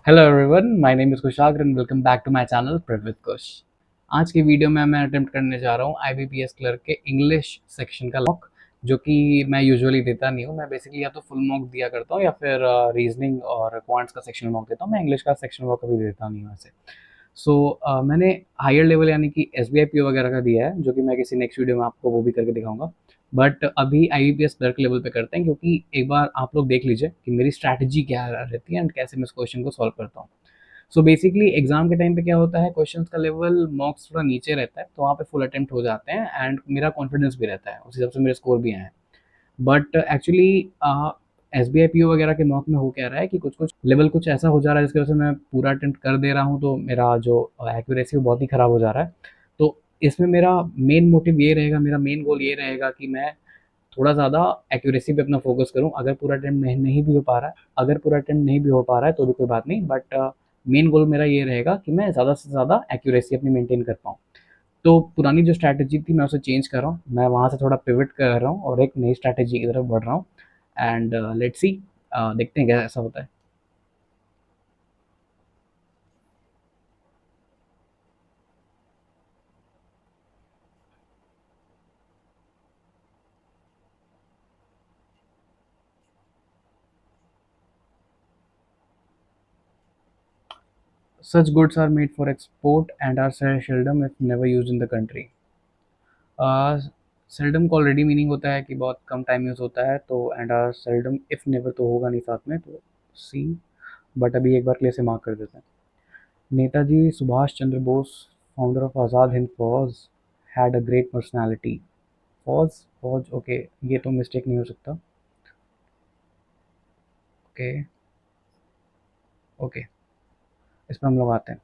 Hello everyone, my name is Kushagra and welcome back to my channel prep with Kush. आज की video में मैं attempt करने जा रहा हूँ आईबीपीएस क्लर्क के इंग्लिश सेक्शन का मॉक, जो कि मैं यूजुअली देता नहीं हूँ। मैं बेसिकली या तो फुल मॉक दिया करता हूँ या फिर रीजनिंग और क्वांट्स का सेक्शन मॉक देता हूँ। मैं इंग्लिश का सेक्शन मॉक कभी देता नहीं हूँ ऐसे। मैंने हायर लेवल यानी कि एसबीआई पीओ वगैरह का दिया है, जो कि मैं किसी नेक्स्ट वीडियो में आपको वो भी करके दिखाऊंगा। बट अभी आईबीपीएस क्लर्क लेवल पे करते हैं, क्योंकि एक बार आप लोग देख लीजिए कि मेरी स्ट्रैटेजी क्या रहती है एंड कैसे मैं इस क्वेश्चन को सॉल्व करता हूँ। सो बेसिकली एग्जाम के टाइम पे क्या होता है, क्वेश्चंस का लेवल मॉक्स थोड़ा नीचे रहता है, तो वहाँ पे फुल अटेम्प्ट हो जाते हैं एंड मेरा कॉन्फिडेंस भी रहता है, उस हिसाब से मेरे स्कोर भी आए हैं। But actually S B I P O वगैरह के मॉक में हो क्या रहा है कि कुछ कुछ लेवल कुछ ऐसा हो जा रहा है जिसकी वजह से मैं पूरा अटेम्प्ट कर दे रहा हूँ, तो मेरा जो एक्यूरेसी बहुत ही ख़राब हो जा रहा है। तो इसमें मेरा मेन मोटिव ये रहेगा, मेरा मेन गोल ये रहेगा कि मैं थोड़ा ज़्यादा एक्यूरेसी पे अपना फोकस करूँ। अगर पूरा अटेम्प्ट नहीं भी हो पा रहा है, अगर पूरा अटेम्प्ट नहीं भी हो पा रहा है तो भी कोई बात नहीं, बट मेन गोल मेरा ये रहेगा कि मैं ज़्यादा से ज़्यादा एक्यूरेसी अपनी मेंटेन कर पाऊँ। तो पुरानी जो स्ट्रैटेजी थी मैं उसे चेंज कर रहा हूँ, मैं वहाँ से थोड़ा पिवट कर रहा हूँ और एक नई स्ट्रैटेजी की तरफ बढ़ रहा हूँ। एंड लेट्स सी, देखते हैं क्या ऐसा होता है। Such goods are made for export and are seldom if never use in the country. Seldom का ऑलरेडी मीनिंग होता है कि बहुत कम टाइम यूज़ होता है, तो and are seldom if never तो होगा नहीं साथ में, तो सी। बट अभी एक बार के लिए से मार्क कर देते हैं। नेताजी सुभाष चंद्र बोस, फाउंडर ऑफ आज़ाद हिंद फौज, हैड अ ग्रेट पर्सनैलिटी। फौज, फौज, ओके, ये तो मिस्टेक नहीं हो सकता। ओके, ओके, इस पर हम लोग आते हैं।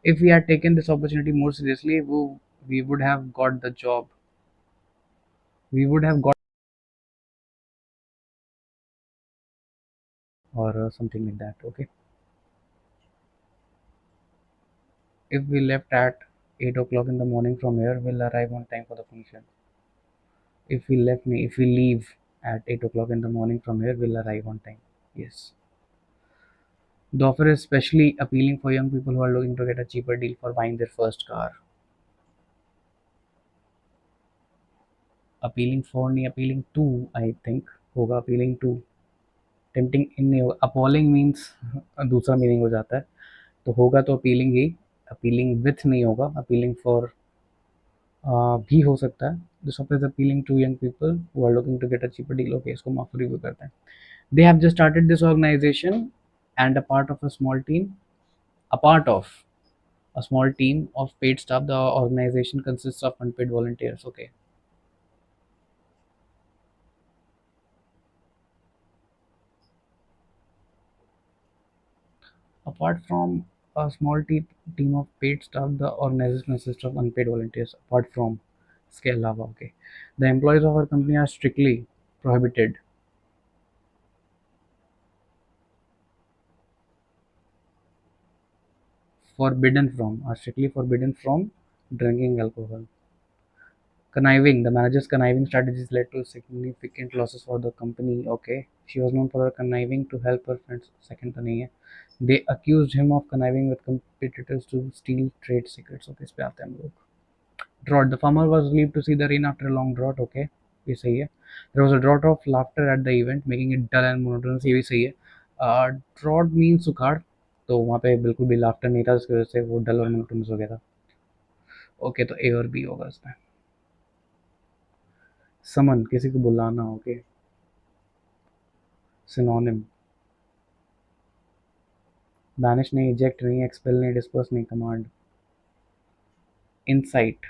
If we had taken this opportunity more seriously, वो we would have got the job, we would have got, और something like that. Okay, if we left at 8 o'clock in the morning from here, we'll arrive on time for the function. If we leave at 8 o'clock in the morning from here, we'll arrive on time. Yes. The offer is especially appealing for young people who are looking to get a cheaper deal for buying their first car. Appealing for नहीं, appealing to, I think होगा appealing to। tempting in नहीं होगा, appalling means दूसरा meaning हो जाता है, तो होगा तो appealing ही। appealing with नहीं होगा, appealing for भी हो सकता है। This offer is appealing to young people who are looking to get a cheaper deal. Okay, इसको माफ रिव्यू करते हैं। They have just started this organisation and a part of a small team, a part of a small team of paid staff. The organization consists of unpaid volunteers. Okay, apart from a small team of paid staff, the organization consists of unpaid volunteers. Apart from, इसके अलावा, okay, the employees of our company are strictly prohibited, are strictly forbidden from drinking alcohol. Conniving, the manager's conniving strategies led to significant losses for the company. Okay, she was known for her conniving to help her friends. Second तो नहीं है. They accused him of conniving with competitors to steal trade secrets. Okay, इस पे आते हैं हम लोग. Drought. The farmer was relieved to see the rain after a long drought. Okay, ये सही है. There was a drought of laughter at the event, making it dull and monotonous. ये भी सही है. Drought means सुखाड़, तो वहाँ पे बिल्कुल भी लाफ्टर नहीं था, जिसकी वजह से वो डल और मोनोटोनस हो गया था। ओके, तो ए और बी होगा इसमें। समन, किसी को बुलाना। Okay, synonym. बैनिश नहीं, इजेक्ट नहीं, एक्सपेल नहीं, डिस्पर्स नहीं, command. Insight,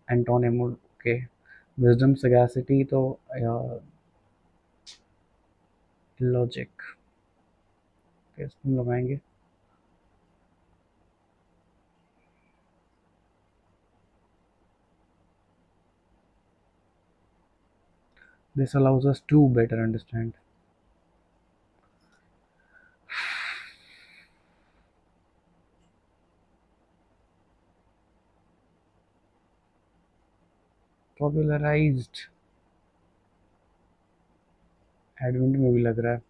antonym. Okay, wisdom, sagacity, तो लॉजिक। हम लगाएंगे। This allows us to better understand. Popularized, advent में भी लग रहा है।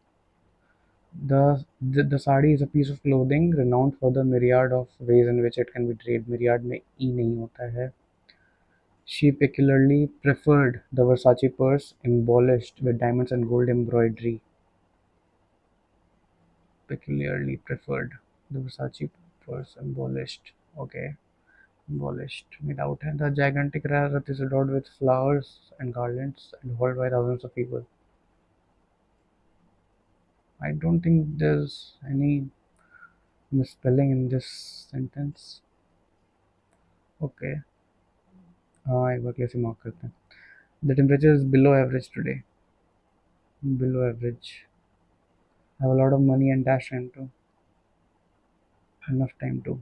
The sari is a piece of clothing renowned for the myriad of ways in which it can be draped. Myriad में ई नहीं होता है. She peculiarly preferred the Versace purse embellished with diamonds and gold embroidery. Peculiarly preferred the Versace purse embellished. Okay, embellished without it. The gigantic Rath is adorned with flowers and garlands and held by thousands of people. I don't think there's any misspelling in this sentence. Okay, हाँ एक बार कैसे mark करते हैं. The temperature is below average today. Below average. I have a lot of money and dash time too. Enough time to.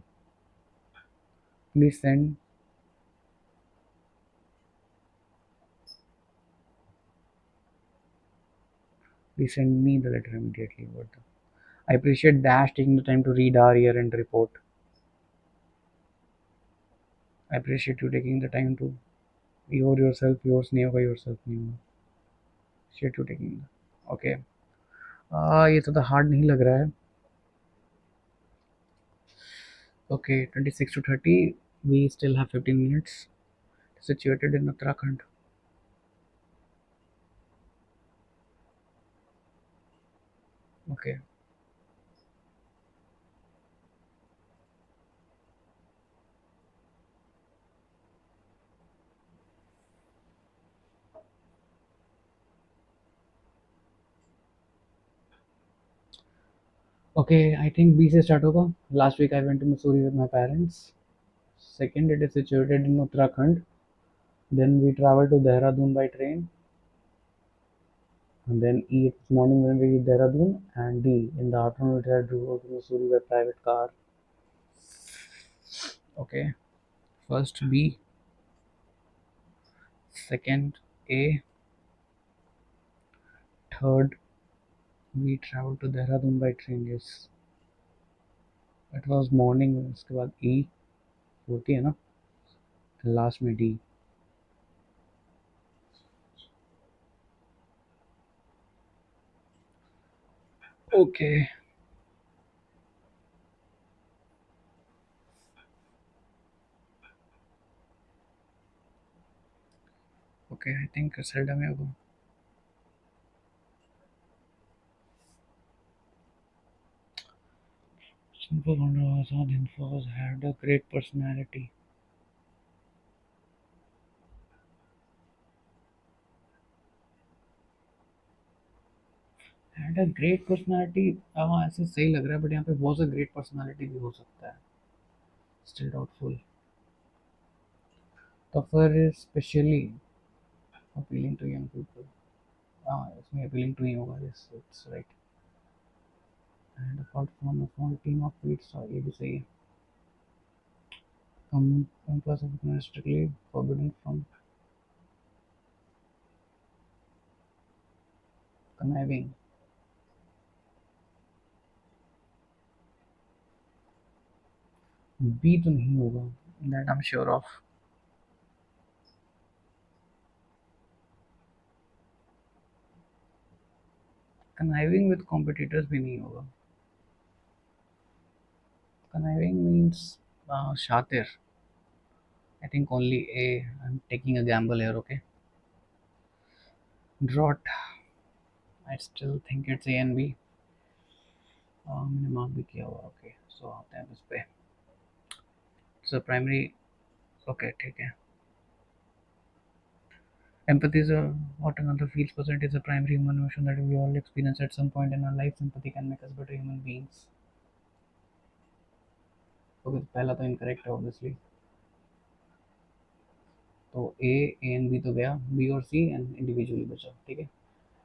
Please send. Please send me the letter immediately. What the? I appreciate Dash taking the time to read our year-end report. I appreciate you taking the time to yourself, yours नहीं होगा, yourself नहीं होगा. Appreciate you taking the. Okay. ये ज़्यादा hard नहीं लग रहा है. Okay, 26 to 30. We still have 15 minutes. Situated in Uttarakhand. Okay. Okay, I think B से start होगा. Last week I went to Missouri with my parents. Second, it is situated in Uttarakhand. Then we traveled to Dehradun by train. And then E, it's morning when we reach Dehradun. And D, in the afternoon we tried to go to Missouri by private car. Okay, first B, second A, third we traveled to Dehradun by train. Yes, it was morning. उसके बाद E होती है ना, last में D. Okay. Okay, I think Selda में होगा. Simple Wonder Azad Infos had a great personality. Had a great personality. हाँ ऐसे सही लग रहा है बट यहाँ पे was a great personality भी हो सकता है. Still doubtful. Tougher is specially appealing to young people. हाँ इसमें appealing to ही होगा. Yes, it's right. And apart from a small team of kids, ये भी सही है. Compass of strictly forbidden from conniving. B तो नहीं होगा. That I'm sure of. Conniving with competitors भी नहीं होगा. Conniving means shatir. I think only A. I'm taking a gamble here. Okay. Drought. I still think it's A and B. मैंने mark भी किया हुआ. ओके सो आते हैं इस पे. So primary. ओके ठीक है. Empathy is what another feels percent is a primary human emotion that we all experience at some point in our life. Sympathy can make us better human beings. Okay तो पहला तो incorrect है obviously. तो A and B तो गया. B और सी and individually बचा. ठीक है.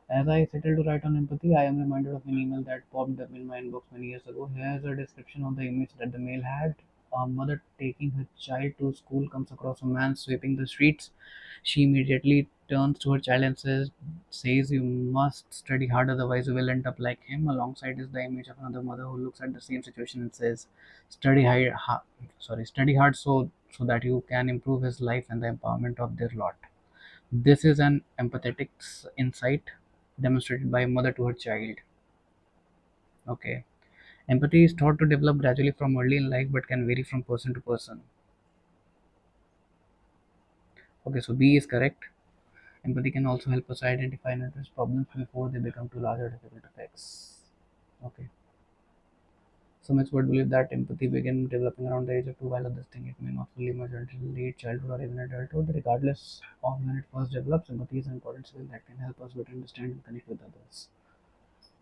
As I settle to write on empathy, I am reminded of an email that popped up in my inbox many years ago. Here's a description of the image that the mail had. A mother taking her child to school comes across a man sweeping the streets. She immediately turns to her child and says, "You must study hard, otherwise you will end up like him." Alongside is the image of another mother who looks at the same situation and says, "Study hard, study hard so that you can improve his life and the empowerment of their lot." This is an empathetic insight demonstrated by a mother to her child. Okay. Empathy is taught to develop gradually from early in life but can vary from person to person. Okay, so B is correct. Empathy can also help us identify and address problems before they become too large or difficult to fix. Okay. Some experts believe that empathy began developing around the age of 2, while others think it may not fully emerge until late childhood or even adulthood. Regardless of when it first develops, empathy is an important skill that can help us better understand and connect with others.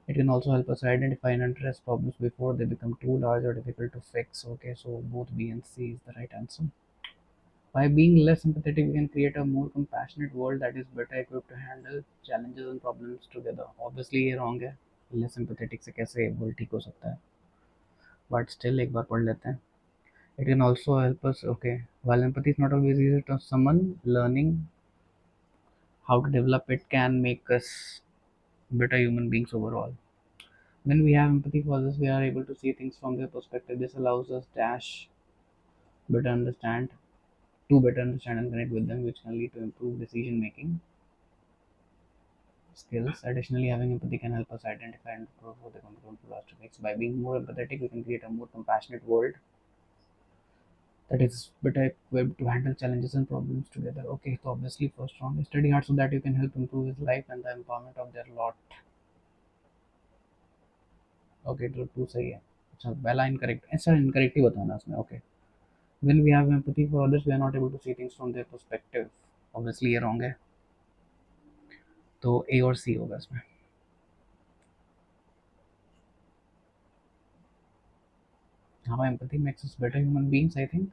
It can also help us identify and address problems before they become too large or difficult to fix. Okay, so both B and C is the right answer. By being less empathetic, we can create a more compassionate world that is better equipped to handle challenges and problems together. Obviously ये wrong है. Less empathetic से कैसे world ठीक हो सकता है? But still एक बार पढ़ लेते हैं. It can also help us. Okay, while empathy is not always easy to someone, learning how to develop it can make us better human beings overall. When we have empathy for others, we are able to see things from their perspective. This allows us better understand better understand and connect with them, which can lead to improved decision making skills. Additionally, having empathy can help us identify and improve what they control to us to fix. By being more empathetic, we can create a more compassionate world that is better equipped to handle challenges and problems together. Okay, so obviously first round, study hard so that you can help improve his life and the empowerment of their lot. Okay तो to सही है. अच्छा पहला incorrect ऐसा incorrect ही बताना इसमें. Okay. When we have empathy for others, we are not able to see things from their perspective. Obviously ये wrong है. तो ए और सी होगा इसमें. How empathy makes us better human beings, I think.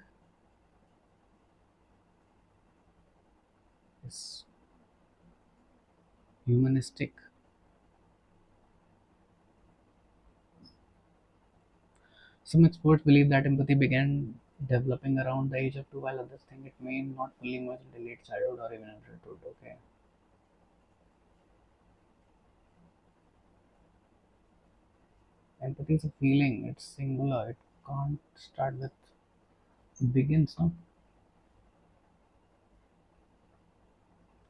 Is humanistic. Some experts believe that empathy began developing around the age of 2, while others think it may not fully emerge until late childhood or even adulthood. Okay. Empathy is a feeling, it's singular, it can't start with begins, no?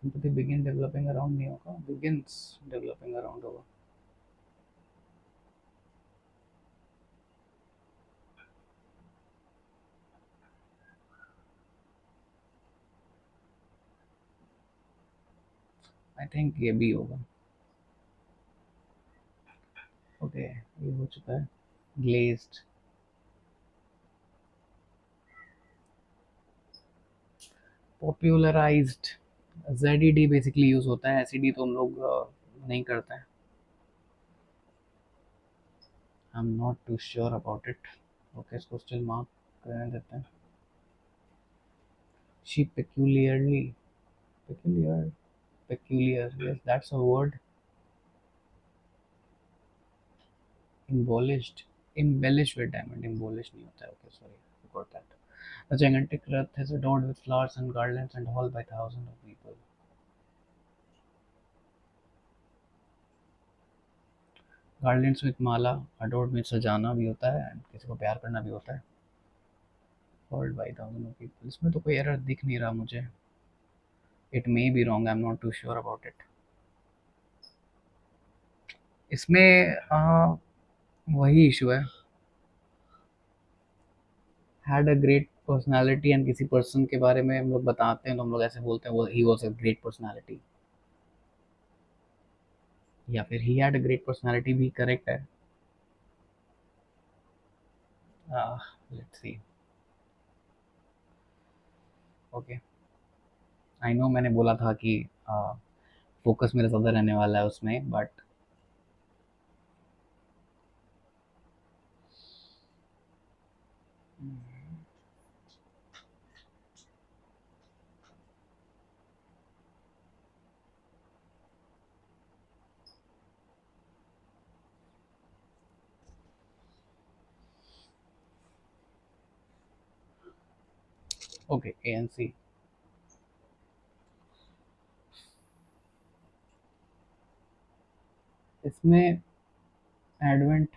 Empathy begin developing around me, okay? Begins developing around over. I think ये भी होगा. Okay ये हो चुका है. Glazed. Popularised. Z basically use होता है. SED तो हम लोग नहीं करते हैं. I am not too sure about it. Okay इसको स्टिल मार्क करने देते हैं. She peculiarly peculiar peculiar, yes that's a word. Embellished with diamond. Embellished नहीं होता है. Okay sorry, forgot that. The gigantic Rath is adorned with flowers and garlands and hauled by thousands of people. Garlands with Mala, adored में सजाना भी होता है and किसी को प्यार करना भी होता है. Hauled by thousands of people. इसमें तो कोई error दिख नहीं रहा मुझे. It may be wrong. I'm not too sure about it. इसमें वही इशू है. Had a great personality and किसी पर्सन के बारे में हम लोग बताते हैं तो हम लोग ऐसे बोलते हैं वो he was a great personality. या फिर he had a great personality भी करेक्ट है. Let's see. Okay. I know मैंने बोला था कि फोकस मेरा ज़्यादा रहने वाला है उसमें बट ओके ए एंड सी. इसमें एडवेंट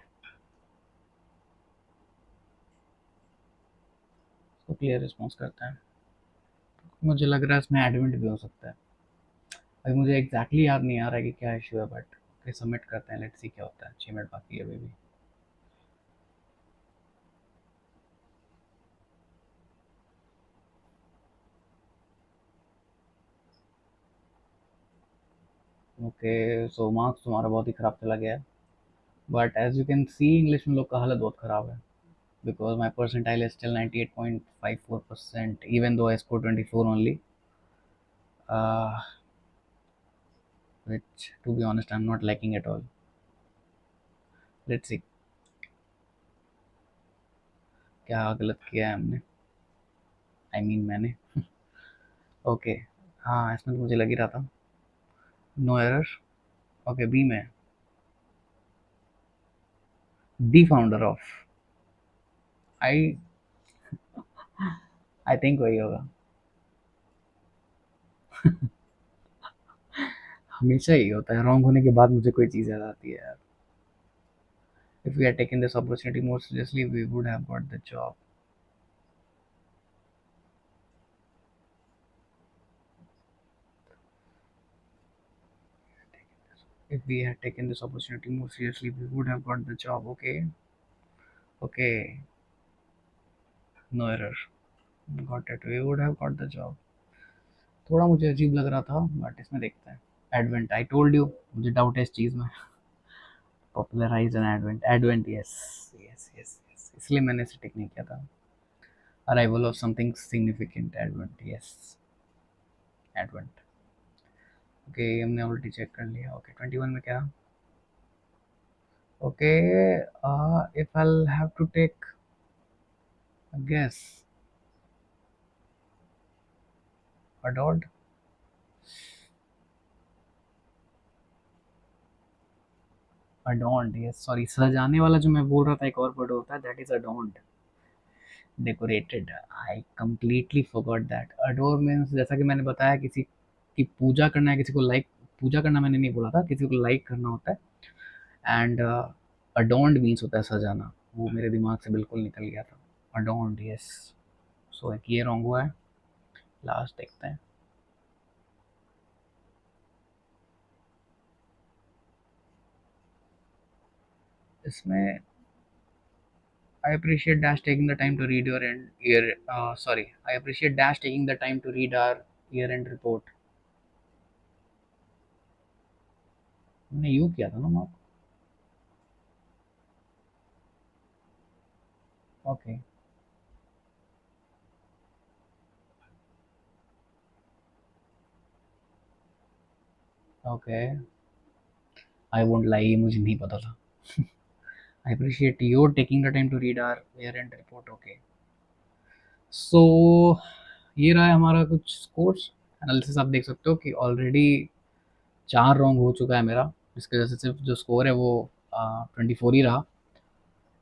को क्लियर रिस्पॉन्स करता है. मुझे लग रहा है इसमें एडवेंट भी हो सकता है. अभी मुझे एग्जैक्टली याद नहीं आ रहा है कि क्या इशू है बट ओके सबमिट करते हैं. लेट्स सी क्या होता है. 6 मिनट बाकी है अभी भी. ओके, सो मार्क्स तुम्हारा बहुत ही ख़राब चला गया है, but as you can see English में लोग का हालत बहुत ख़राब है, because my percentile is still 98.54%, even though I scored 24 only, uh, which to be honest I'm not liking at all. Let's see क्या गलत किया है हमने, मैंने। ओके, हाँ इसमें तो मुझे लग ही रहा था। No error. ओके, बी में the founder of, I I think वही होगा। हमेशा यही होता है, रॉन्ग होने के बाद मुझे कोई चीज़ याद आती है यार। If we had taken this opportunity more seriously we would have got the job. If we had taken this opportunity more seriously we would have got the job. Okay, okay, no error, got it, we would have got the job। थोड़ा मुझे अजीब लग रहा था but इसमें देखते हैं। Advent, I told you मुझे डाउट है इस चीज़ में। Popularize an advent, advent, yes yes yes yes, इसलिए मैंने इसे टिक नहीं किया था। Arrival of something significant, advent, yes advent. Okay, हमने ऑलरेडी चेक कर लिया। ओके 21 में क्या? Okay, if I have to take guess, adored, adorned, yes sorry, सजाने वाला जो मैं बोल रहा था एक और वर्ड होता है, that is adorned, decorated. I completely forgot that. Adore means जैसा कि मैंने बताया, किसी की पूजा करना है, किसी को लाइक, पूजा करना मैंने नहीं बोला था, किसी को लाइक करना होता है। एंड अडोर्न्ड मीन्स होता है सजाना, वो मेरे दिमाग से बिल्कुल निकल गया था। अडोर्न्ड, यस। सो एक ये रॉन्ग हुआ है, लास्ट देखते हैं। इसमें I appreciate Dash taking the time to read your end year. Sorry, I appreciate Dash taking the time to read our year-end report. मैंने यू किया था ना mark. Okay, okay, I won't lie, ये मुझे नहीं पता था। I appreciate your taking the time to read our year end report. Okay, so ये रहा है हमारा कुछ स्कोर्स एनालिसिस। आप देख सकते हो कि ऑलरेडी 4 रॉन्ग हो चुका है मेरा, जिसकी वजह से सिर्फ जो स्कोर है वो 24 ही रहा,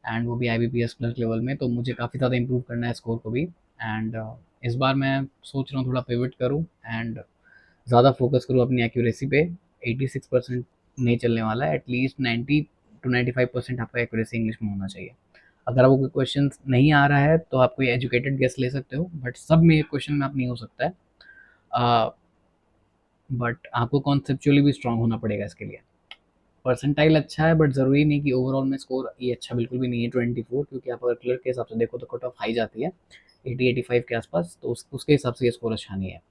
एंड वो भी IBPS क्लर्क लेवल में। तो मुझे काफ़ी ज़्यादा इंप्रूव करना है स्कोर को भी। एंड इस बार मैं सोच रहा हूँ थोड़ा पिवट करूँ एंड ज़्यादा फोकस करूँ अपनी एक्यूरेसी पे। 86% नहीं चलने वाला है, एटलीस्ट 90 to 95% आपका एक्यूरेसी इंग्लिश में होना चाहिए। अगर आपको कोई क्वेश्चन नहीं आ रहा है तो आप कोई एजुकेटेड गेस ले सकते हो, बट सब में एक क्वेश्चन में आप नहीं हो सकता है। बट आपको कॉन्सेप्चुअली भी स्ट्रांग होना पड़ेगा इसके लिए। परसेंटाइल अच्छा है, बट ज़रूरी नहीं कि ओवरऑल में स्कोर ये अच्छा बिल्कुल भी नहीं है 24, क्योंकि आप अगर क्लर्क के हिसाब से देखो तो कट ऑफ हाई जाती है 80-85 के आसपास, तो उसके हिसाब से ये स्कोर अच्छा नहीं है।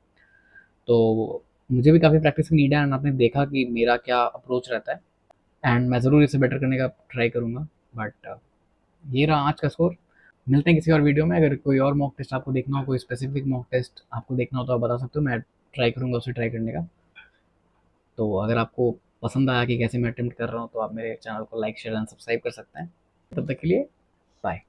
तो मुझे भी काफ़ी प्रैक्टिस की नीड है, एंड आपने देखा कि मेरा क्या अप्रोच रहता है, एंड मैं ज़रूर इसे बेटर करने का ट्राई करूँगा। बट ये रहा आज का स्कोर। मिलते हैं किसी और वीडियो में। अगर कोई और मॉक टेस्ट आपको देखना हो, कोई स्पेसिफिक मॉक टेस्ट आपको देखना हो तो आप बता सकते हो, मैं ट्राई करूँगा उसे ट्राई करने का। तो अगर आपको पसंद आया कि कैसे मैं अटेम्प्ट कर रहा हूँ तो आप मेरे चैनल को लाइक, शेयर एंड सब्सक्राइब कर सकते हैं। तब तक के लिए बाय।